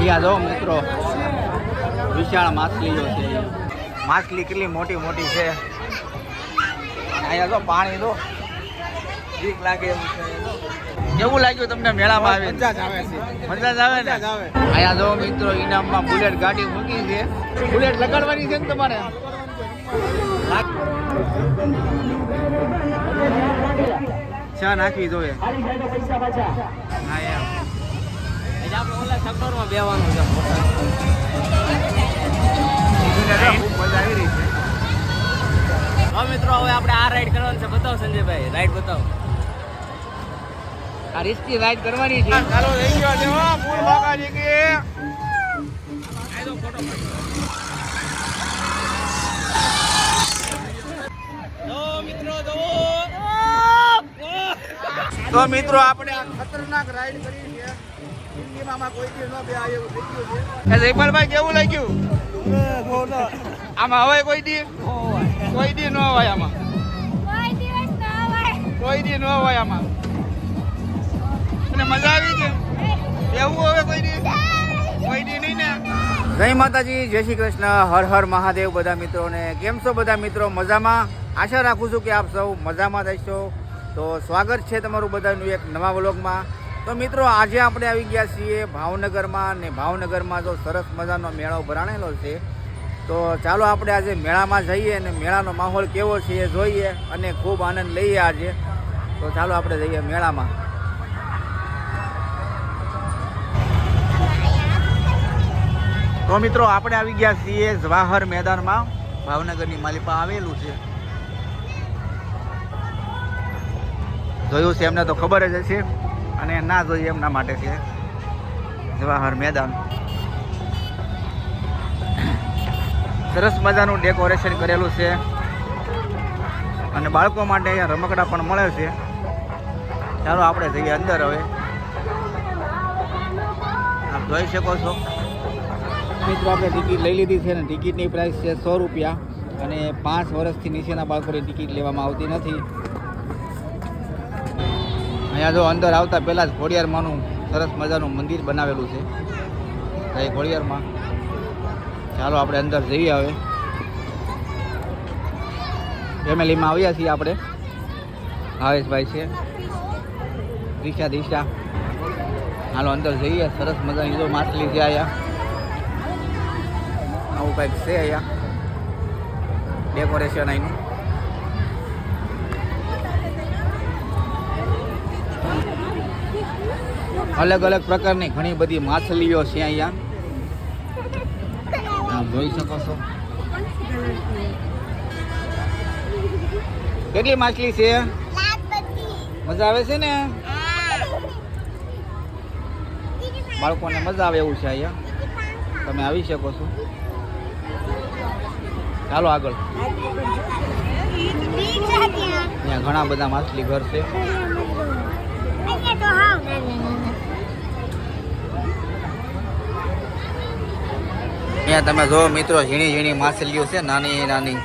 અહીંયા જો મિત્રો વિશાળ માછલીઓ છે. માછલી કેટલી મોટી મોટી છે. અહીંયા જો પાણી જો બીક લાગે એવું છે. કેવું લાગ્યું તમને મેળામાં આવે? મજા જ આવે છે. મજા જ આવે ને. અહીંયા જો મિત્રો ઇનામમાં બુલેટ ગાડી મૂકી છે. બુલેટ લગાડવાની છે ને તમારે? ચા નાખવી જોઈએ. હા એમ આપણે ઓલા સફરમાં બેવાનું છે. મજા આવી રહી છે. હા મિત્રો હવે આપણે આ રાઈડ કરવાનું છે. બતાવો સંજયભાઈ, રાઈડ બતાવો. આ રિસ્કી રાઈડ કરવાની છે. ચાલો થઈ ગયો છે ફૂલ બાકાજી કે ફોટો તો મિત્રો આપણે આ ખતરનાક રાઈડ કરી છે. જિંદગીમાં કોઈ દી ન બે એવું થઈ ગયું છે. જયપાલભાઈ કેવું લાગ્યું? આમાં હવે કોઈ દી ન હોય આમાં. કોઈ દી ન હોય આમાં. અને મજા આવી છે એવું હવે કોઈ દી નહીં ને. જય માતાજી, જય શ્રી કૃષ્ણ, હર હર મહાદેવ બધા મિત્રોને. કેમ છો બધા મિત્રો? મજામાં? આશા રાખું છું કે આપ સૌ મજામાં રહેશો. તો સ્વાગત છે તમારું બધાનું એક નવા વ્લોગમાં. તો મિત્રો આજે આપણે આવી ગયા છીએ ભાવનગરમાં. ને ભાવનગરમાં જો સરસ મજાનો મેળો ભરાણેલો છે. તો ચાલો આપણે આજે મેળામાં જઈએ અને મેળાનો માહોલ કેવો છે એ જોઈએ અને ખૂબ આનંદ લઈએ આજે. તો ચાલો આપણે જઈએ મેળામાં. તો મિત્રો આપણે આવી ગયા છીએ જવાહર મેદાનમાં. ભાવનગરની માલિપા આવેલું છે. જોયું છે એમને તો ખબર જ હશે, અને ના જોઈએ એમના માટે છે જવાહર મેદાન. સરસ મજાનું ડેકોરેશન કરેલું છે અને બાળકો માટે અહીંયા રમકડા પણ મળે છે. ચાલો આપણે જઈએ અંદર. હવે આપ જોઈ શકો છો મિત્રો આપણે ટિકિટ લઈ લીધી છે. અને ટિકિટની પ્રાઇસ છે 100 રૂપિયા. અને 5 વર્ષથી નીચેના બાળકોની ટિકિટ લેવામાં આવતી નથી. અહીંયા જો અંદર આવતા પહેલાં જ ઘોડિયારમાંનું સરસ મજાનું મંદિર બનાવેલું છે. એ ઘોડિયારમાં ચાલો આપણે અંદર જઈએ. હવે ફેમિલીમાં આવ્યા છીએ આપણે. ભાવેશભાઈ છે, દિશા. હાલો અંદર જઈએ. સરસ મજાની જો માછલી છે. અહીંયા આવું કંઈક છે. અહીંયા ડેકોરેશન અહીંનું. અલગ અલગ પ્રકારની ઘણી બધી માછલીઓ છે અહીંયા. આપ જોઈ શકો છો. કેટલી માછલી છે? મજા આવે છે ને? બાળકોને મજા આવે એવું છે અહીંયા. તમે આવી શકો છો. ચાલો આગળ. અહીંયા ઘણા બધા માછલી ઘર છે. અહીંયા તમે જો મિત્રો ઝીણી ઝીણી માછલીઓ છે, નાની નાની.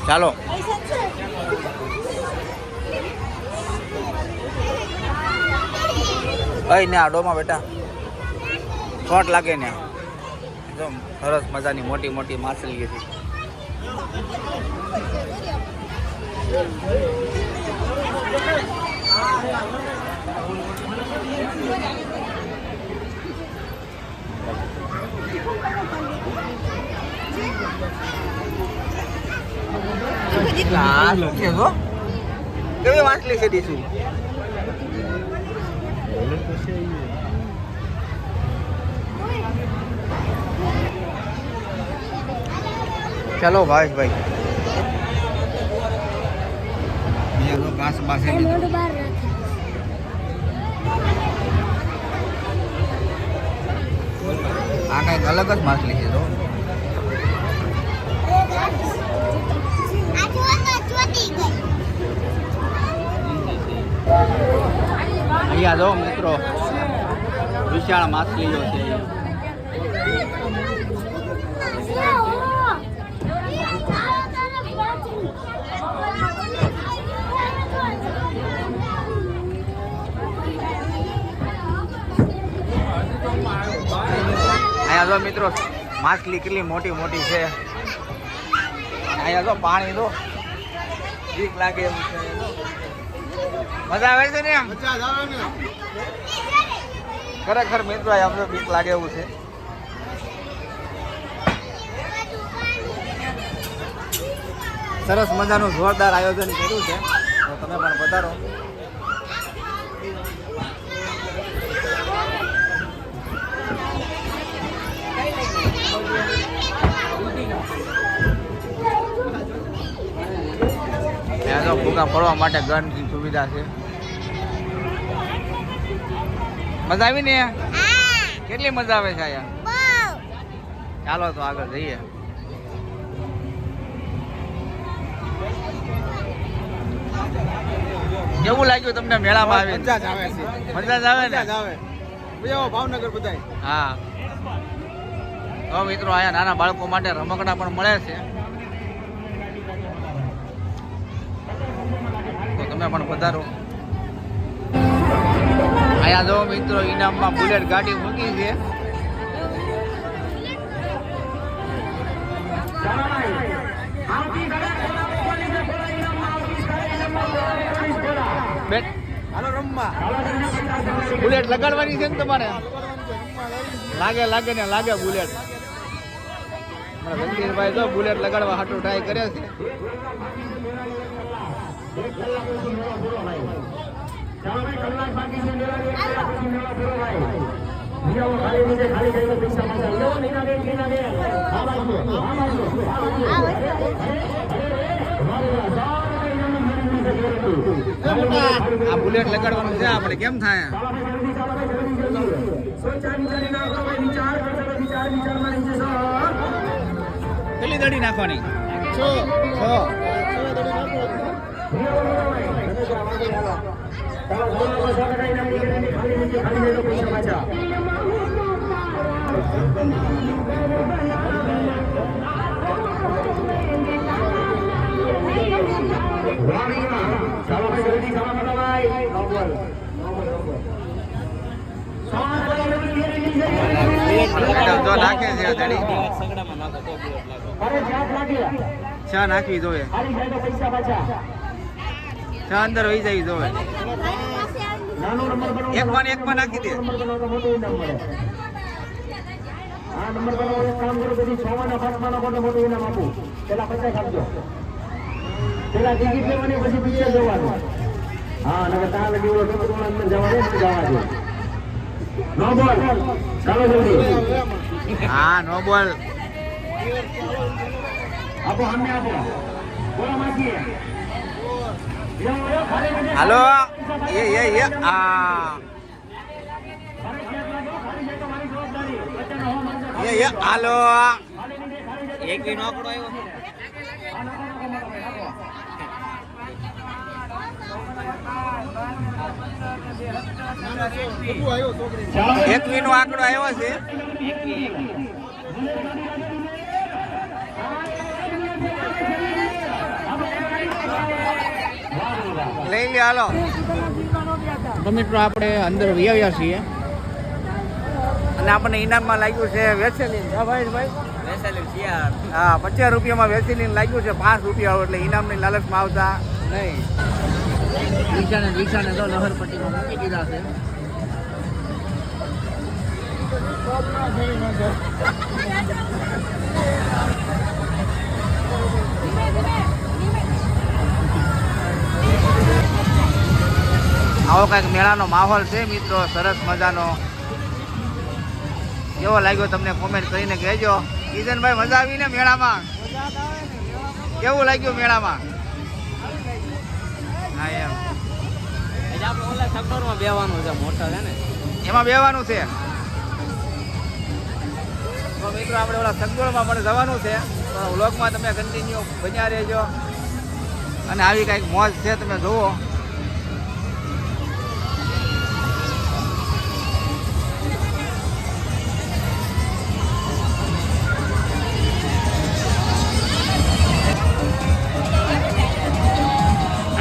ચાલો ને આડોમાં બેટા શોર્ટ લાગે ને. જો સરસ મજાની મોટી મોટી માછલીઓ છે. કેવી માછલી છે દીશું? ચાલો ભાવેશભાઈ. ઘાસ પાસે આ કઈક અલગ જ માછલી છે. તો અહીંયા જો મિત્રો વિશાળ માછલીઓ છે. અહીંયા જો મિત્રો માછલી કેટલી મોટી મોટી છે. અહીંયા જો પાણી જો બીક લાગે એવું છે. મજા આવે છે ને એમ? ખરેખર મિત્રો અમને બીક લાગે એવું છે. સરસ મજાનું જોરદાર આયોજન કર્યું છે, તો તમે પણ પધારો. ત્યાં તો ફૂગા ફરવા માટે ઘરની સુવિધા છે. મજા આવી ને? કેટલી મજા આવે છે અહીંયા? ચાલો તો આગળ જઈએ. કેવું લાગ્યું તમને મેળામાં આવી? મજા જ આવે છે. મજા જ આવે ને? ભાવનગર બધાય. હા તો મિત્રો અહીંયા નાના બાળકો માટે રમકડા પણ મળે છે, તો તમે પણ પધારો. અહીંયા જો મિત્રો ઇનામમાં બુલેટ ગાડી મૂકી છે. બુલેટ લગાડવાની છે ને તમારે? લાગે લાગે ને લાગે બુલેટ. રણધીરભાઈ તો બુલેટ લગાડવા હાટું ટ્રાય કરે છે. આ બુલેટ લગાડવાનું છે આપણે, કેમ થાય? કેટલી દડી નાખવાની? 6 નાખે છે દડી. 6 નાખવી જોઈએ, 6 અંદર વહી જાય જોઈએ. એકમાં નાખી દે. હા નો બોલ. હાલો એ હાલો. એક નો આંકડો આવ્યો. એકવી નો આંકડો આવ્યો છે. લઈ લે હાલો. તો મિત્રો આપણે અંદર વ્યાવ્યા છીએ અને આપણને ઇનામમાં લાગ્યું છે વેસેલીન. હા 50 રૂપિયામાં વેસેલીન લાગ્યું છે. 5 રૂપિયા એટલે ઇનામની લાલચમાં આવતા નહીં. રિક્ષાને તો લહરપટ્ટીમાં મૂકી દીધા છે. આવો કંઈક મેળાનો માહોલ છે મિત્રો, સરસ મજાનો. કેવો લાગ્યો તમને કોમેન્ટ કરીને કહેજો. કિશનભાઈ મજા આવી ને મેળામાં? કેવું લાગ્યું મેળામાં? હા એમ બેવાનું છે, મોટા છે ને એમાં બેવાનું છે. તો મિત્રો આપણે ઓલા સગવડમાં પણ જવાનું છે, તો વ્લોગમાં તમે કન્ટિન્યુ બન્યા રહેજો. અને આવી કંઈક મોજ છે, તમે જુઓ.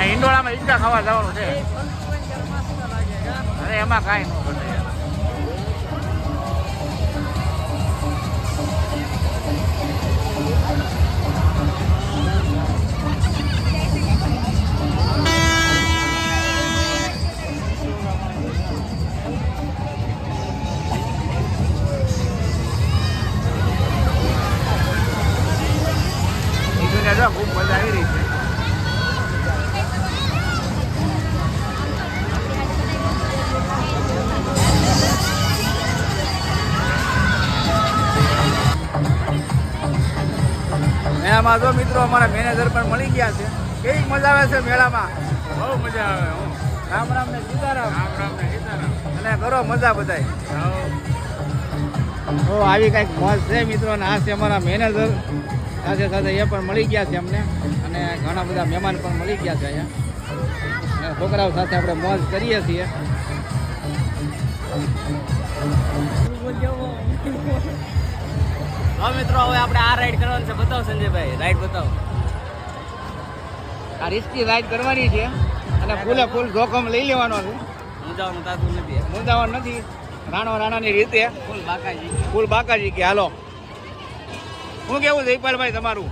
ઈંડોળામાં ઈંડા ખાવા જવાનું છે. અરે એમાં કાંઈ ન ઘટે. મેળામાં જો મિત્રો અમારા મેનેજર પણ મળી ગયા છે. કેવી મજા આવે છે મેળામાં? બહુ મજા આવે. રામ રામ ને સીતારામ. રામ રામ ને સીતારામ. અને કરો મજા બધાય. તો આવી કંઈક મોજ છે મિત્રો. અને આ છે અમારા મેનેજર, સાથે સાથે એ પણ મળી ગયા છે અમને. અને ઘણા બધા મહેમાન પણ મળી ગયા છે અહીંયા. અને છોકરાઓ સાથે આપણે મોજ કરીએ છીએ. હા મિત્રો, હવે આપણે આ રાઈડ કરવાનું છે. બતાવો સંજયભાઈ, રાઈડ બતાવો. આ રિસ્કી રાઈડ કરવાની છે અને ફૂલે ફૂલ જોખમ લઈ લેવાનો છે. મૂંઝાવાનું થતું નથી. મૂંઝાવાનું નથી. રાણાની રીતે ફૂલ બાકાજી. ફૂલ બાકાજી કે હાલો. શું કેવું છે ઇકબાલભાઈ તમારું?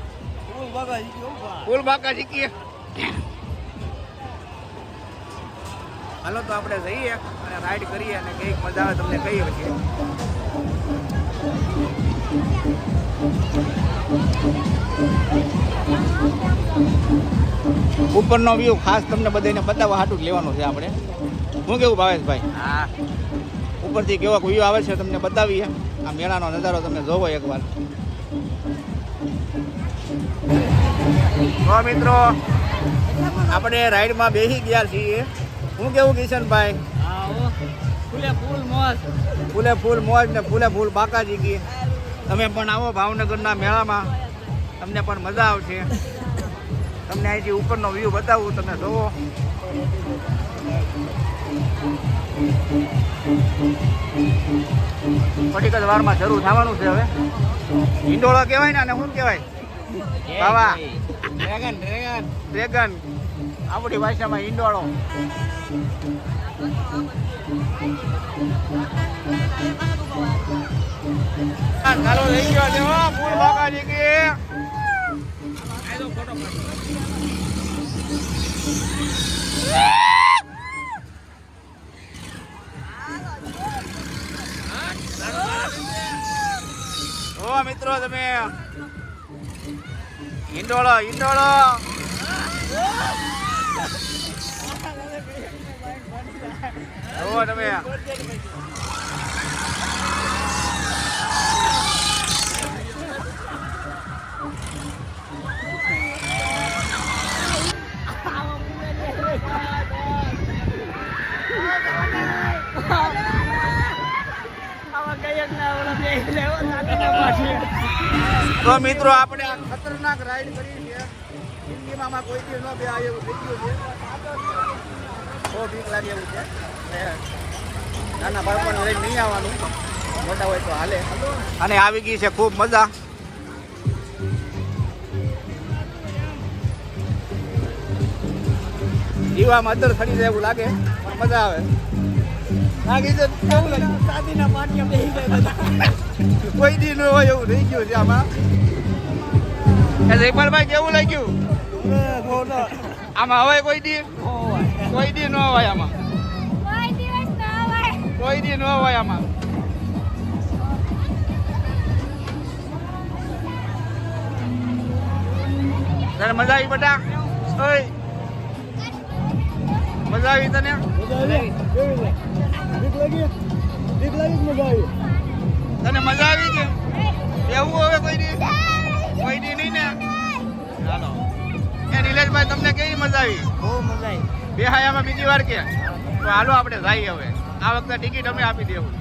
ફૂલ બાકાજી. ફૂલ બાકાજી કે હાલો તો આપણે જઈએ અને રાઈડ કરીએ અને કંઈક મજા આવે તમને કહીએ છીએ. ઉપરનો વ્યૂ ખાસ તમને બધાને બતાવવા હાટું જ લેવાનું છે આપણે. શું કેવું ભાવેશભાઈ? હા, ઉપરથી કેવો વ્યૂ આવે છે તમને બતાવીએ. આ મેળાનો નજારો તમે જોવો એકવાર. તો મિત્રો આપણે રાઈડમાં બેસી ગયા છીએ. શું કેવું કિશનભાઈ? હા હો, ફૂલે ફૂલ મોજ. ફૂલે ફૂલ મોજ ને ફૂલે ફૂલ બાકાજી કી. તમે પણ આવો ભાવનગરના મેળામાં, તમને પણ મજા આવશે. તમને અહીંથી ઉપરનો વ્યૂ બતાવું, તમે જોવો. થોડીક જ વારમાં શરૂ થવાનું છે હવે. હિંડોળો કહેવાય ને, અને શું કહેવાય? બાવા ડ્રેગન ડ્રેગન ડ્રેગન, આપણી ભાષામાં હિંડોળો. ચાલો લઈ ગયો છે હો ફૂલ બાકાજી કે. ઓ મિત્રો તમે હિંડોળો હિંડોળો. ઓ તમે તો મિત્રો આપણે આ ખતરનાક રાઈડ કરી છે. જિંદગીમાં કોઈ દી ન બે આ એવું થઈ ગયું છે. બહુ બીક લાગે એવું છે. નાના બાળકોને લઈને નહીં આવવાનું, મોટા હોય તો હાલે. અને આવી ગઈ છે ખૂબ મજા. જીવામાં અંદર ચડી જાય એવું લાગે, પણ મજા આવે. લાગી છે કેવું લાગે? શાદીના પાટિયા બેસી જાય બધા. કોઈ દી ન હોય એવું થઈ ગયું છે આમાં. જયપાલભાઈ કેવું લાગ્યું આમાં? હવે કોઈ દી ન હોય આમાં. કોઈ દી ન હોય આમાં. તને મજા આવી બેટા? ઓય મજા આવી તને? તને મજા આવી છે? એવું હવે કોઈ દી નહીં ને? ચાલો એ નિલેશભાઈ તમને કેવી મજા આવી? બહુ મજા આવી. બેહાયામાં બીજી વાર કે? તો હાલો આપણે જઈએ હવે. આ વખતે ટિકિટ અમે આપી દેવું.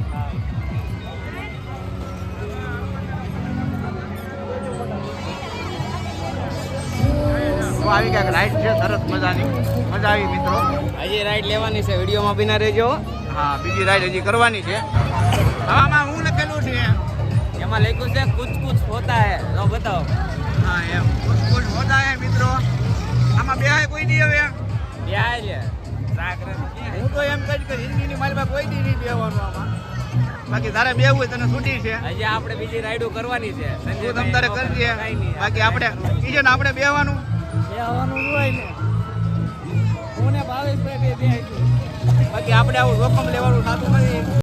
તો આવી ક્યાંક રાઈડ છે સરસ મજાની. મજા આવી મિત્રો. હજી રાઈડ લેવાની છે, વિડીયોમાં બિના રહેજો. હા, બીજી રાઈડ હજી કરવાની છે. આમાં હું લખેલું છે? એમાં લખ્યું છે કુછ કુછ હોતા હે. તો બતાવો. હા એમ કુછ હોતા હે મિત્રો. આમાં બેહાય કોઈ દી હવે? બેહાય લે. હું તો એમ કહીશ કે હિન્દીની માલમાં કોઈ દી નહીં બેવાનું આમાં. બાકી તારે બેવું હોય તને છૂટી છે. હજી આપણે બીજી રાઈડો કરવાની છે. તું તમ તારે કરજે. બાકી આપણે કીજે ને આપણે બેવાનું. બાકી આપણે આવું જોખમ લેવાનું થતું નથી.